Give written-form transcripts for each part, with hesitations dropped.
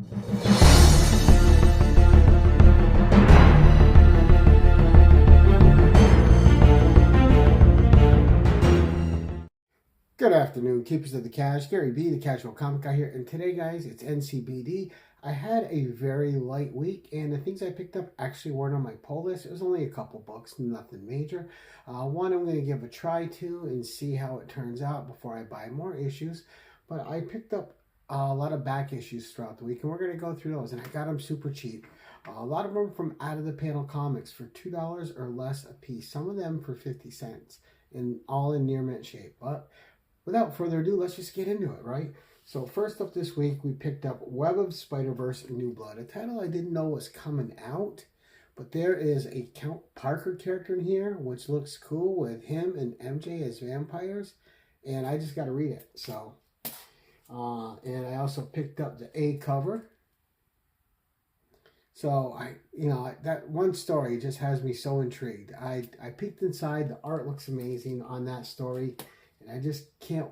Good afternoon, keepers of the cash. Gary B, the casual comic guy here, and today, guys, it's NCBD. I had a very light week, and the things I picked up actually weren't on my pull list. It was only a couple books, nothing major. One I'm going to give a try to and see how it turns out before I buy more issues. But I picked up a lot of back issues throughout the week, and we're going to go through those, and I got them super cheap. A lot of them from Out of the Panel Comics for $2 or less a piece. Some of them for 50 cents, and all in near mint shape. But without further ado, let's just get into it, right? So first up this week, we picked up Web of Spider-Verse New Blood, a title I didn't know was coming out, but there is a Count Parker character in here, which looks cool with him and MJ as vampires, and I just got to read it. So, and I also picked up the A cover. So that one story just has me so intrigued. I peeked inside. The art looks amazing on that story. I just can't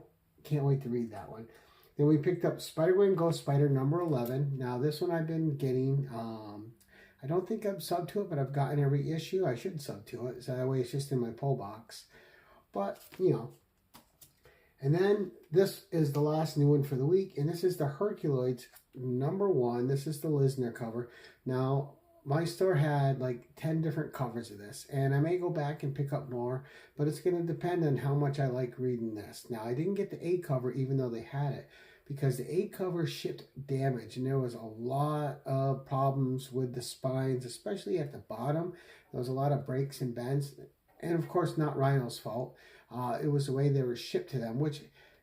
wait to read that one. Then we picked up Spider-Gwen Ghost Spider number 11. Now this one I've been getting. I don't think I've subbed to it, but I've gotten every issue. I should sub to it, so that way it's just in my pull box. But, And then this is the last new one for the week, and this is the Herculoids number 1. This is the Lisner cover. Now, my store had like 10 different covers of this, and I may go back and pick up more, but it's going to depend on how much I like reading this. Now, I didn't get the A cover even though they had it, because the A cover shipped damage, and there was a lot of problems with the spines, especially at the bottom. There was a lot of breaks and bends, and of course, not Rhino's fault. It was the way they were shipped to them, which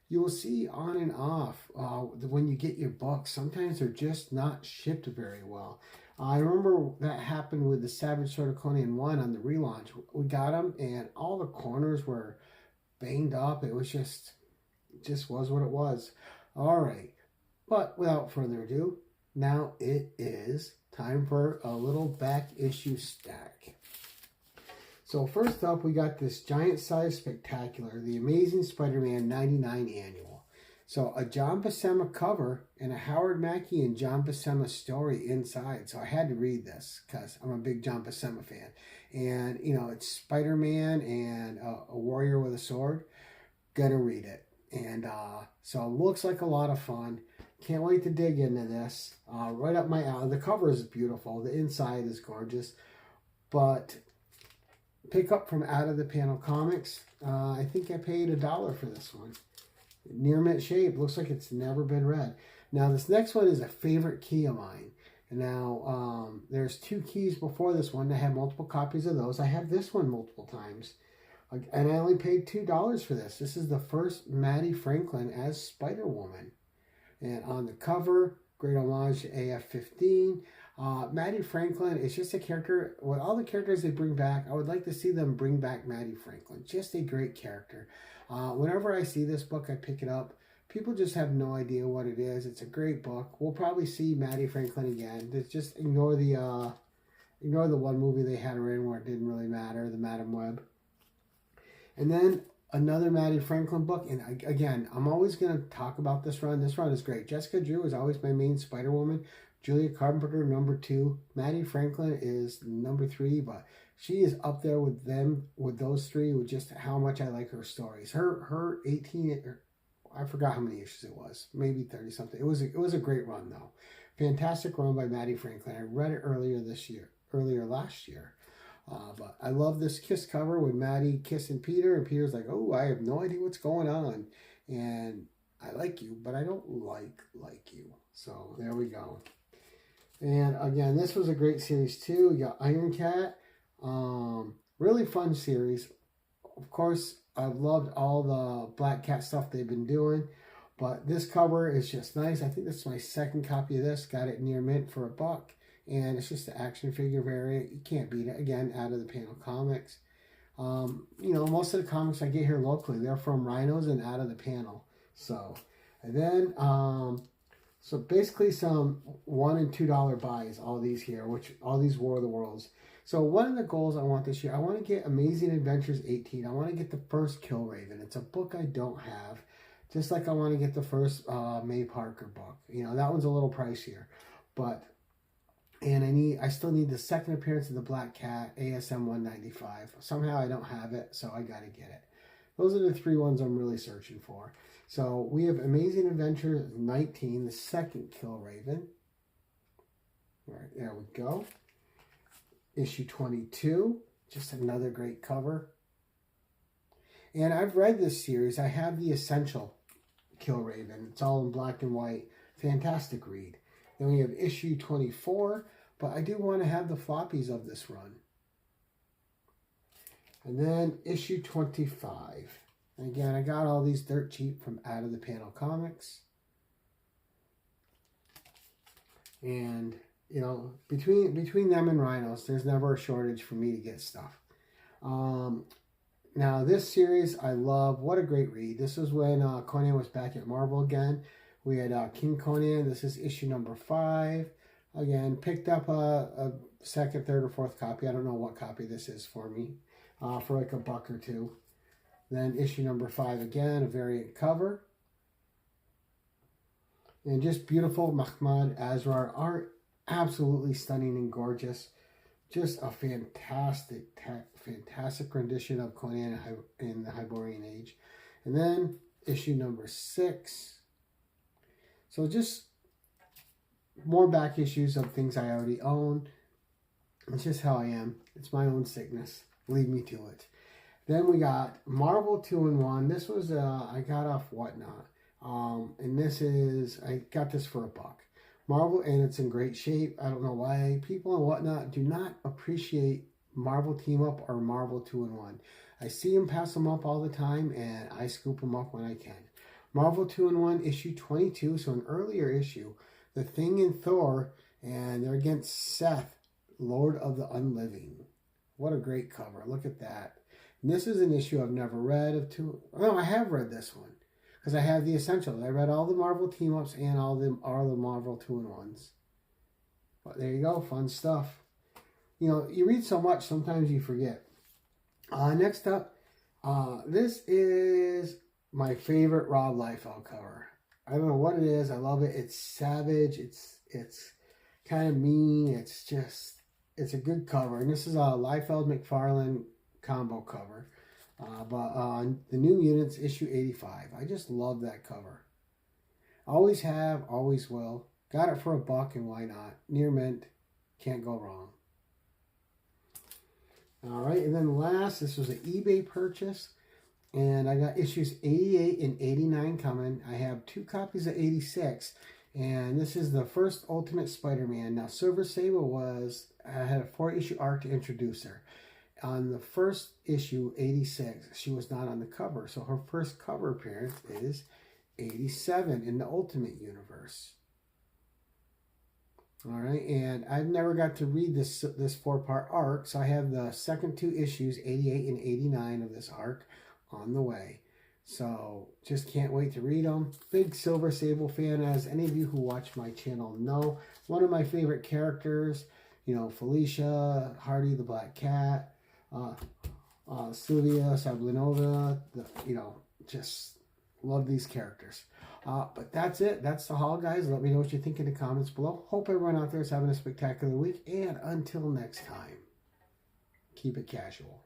you will see on and off when you get your books. Sometimes they're just not shipped very well. I remember that happened with the Savage Sword of Conan 1 on the relaunch. We got them, and all the corners were banged up. It was just was what it was. All right, but without further ado, now it is time for a little back issue stack. So first up, we got this giant size spectacular, The Amazing Spider-Man 99 Annual. So a John Buscema cover and a Howard Mackie and John Buscema story inside. So I had to read this because I'm a big John Buscema fan. And, it's Spider-Man and a warrior with a sword. Gonna read it. And so it looks like a lot of fun. Can't wait to dig into this. Right up my alley. The cover is beautiful. The inside is gorgeous. But pick up from Out of the Panel Comics. I think I paid $1 for this one. Near mint shape. Looks like it's never been read. Now, this next one is a favorite key of mine. And now, there's 2 keys before this one. I have multiple copies of those. I have this one multiple times. And I only paid $2 for this. This is the first Maddie Franklin as Spider-Woman. And on the cover, great homage to AF-15. Maddie Franklin is just a character. With all the characters they bring back, I would like to see them bring back Maddie Franklin. Just a great character. Whenever I see this book, I pick it up. People just have no idea what it is. It's a great book. We'll probably see Maddie Franklin again. Just ignore the one movie they had her in where it didn't really matter, the Madam Web. And then another Maddie Franklin book. And again, I'm always going to talk about this run. This run is great. Jessica Drew is always my main Spider-Woman. Julia Carpenter, number 2. Maddie Franklin is number 3, but she is up there with them, with those 3, with just how much I like her stories. Her 18, I forgot how many issues it was, maybe 30 something. It was a great run though. Fantastic run by Maddie Franklin. I read it earlier last year. But I love this kiss cover with Maddie kissing Peter, and Peter's like, "Oh, I have no idea what's going on, and I like you, but I don't like you." So there we go. And again, this was a great series too. We got Iron Cat. Really fun series. Of course, I've loved all the Black Cat stuff they've been doing. But this cover is just nice. I think this is my second copy of this. Got it near mint for $1. And it's just the action figure variant. You can't beat it. Again, Out of the Panel Comics. Most of the comics I get here locally, they're from Rhinos and Out of the Panel. So, and then... So basically some $1 and $2 buys, all these here, all these War of the Worlds. So one of the goals I want this year, I want to get Amazing Adventures 18. I want to get the first Killraven. It's a book I don't have. Just like I want to get the first May Parker book. That one's a little pricier. But, and I still need the second appearance of the Black Cat, ASM 195. Somehow I don't have it, so I got to get it. Those are the 3 ones I'm really searching for. So we have Amazing Adventures 19, the second Kill Raven. All right, there we go. Issue 22, just another great cover. And I've read this series. I have the Essential Kill Raven. It's all in black and white. Fantastic read. Then we have issue 24, but I do want to have the floppies of this run. And then issue 25. And again, I got all these dirt cheap from Out of the Panel Comics. And, you know, between them and Rhinos, there's never a shortage for me to get stuff. Now, this series I love. What a great read. This was when Conan was back at Marvel again. We had King Conan. This is issue number 5. Again, picked up a second, third, or fourth copy. I don't know what copy this is for me. For like $1 or $2. Then issue number 5 again, a variant cover. And just beautiful Mahmoud Asrar art. Absolutely stunning and gorgeous. Just a fantastic rendition of Conan in the Hyborian Age. And then issue number 6. So just more back issues of things I already own. It's just how I am. It's my own sickness. Leave me to it. Then we got Marvel 2-in-1. This was I got off Whatnot. And this is, I got this for $1. Marvel, and it's in great shape. I don't know why people on Whatnot do not appreciate Marvel Team Up or Marvel 2-in-1. I see them pass them up all the time, and I scoop them up when I can. Marvel 2-in-1 issue 22, so an earlier issue. The Thing and Thor, and they're against Seth, Lord of the Unliving. What a great cover. Look at that. And this is an issue I've never read of two. No, I have read this one. Because I have the Essentials. I read all the Marvel team-ups and all the Marvel 2-in-1s. But there you go. Fun stuff. You know, you read so much, sometimes you forget. Next up, this is my favorite Rob Liefeld cover. I don't know what it is. I love it. It's savage. It's kind of mean. It's a good cover. And this is a Liefeld-McFarlane combo cover. But the New Mutants issue 85. I just love that cover. Always have, always will. Got it for $1, and why not? Near mint. Can't go wrong. Alright, and then last, this was an eBay purchase. And I got issues 88 and 89 coming. I have 2 copies of 86. And this is the first Ultimate Spider-Man. Now, Silver Sable had a 4-issue arc to introduce her. On the first issue, 86, she was not on the cover. So her first cover appearance is 87 in the Ultimate Universe. All right, and I've never got to read this 4-part arc, so I have the second 2 issues, 88 and 89 of this arc, on the way. So just can't wait to read them. Big Silver Sable fan, as any of you who watch my channel know. One of my favorite characters, you know, Felicia, Hardy the Black Cat, Sylvia Sablinova, just love these characters. But that's it. That's the haul, guys. Let me know what you think in the comments below. Hope everyone out there is having a spectacular week. And until next time, keep it casual.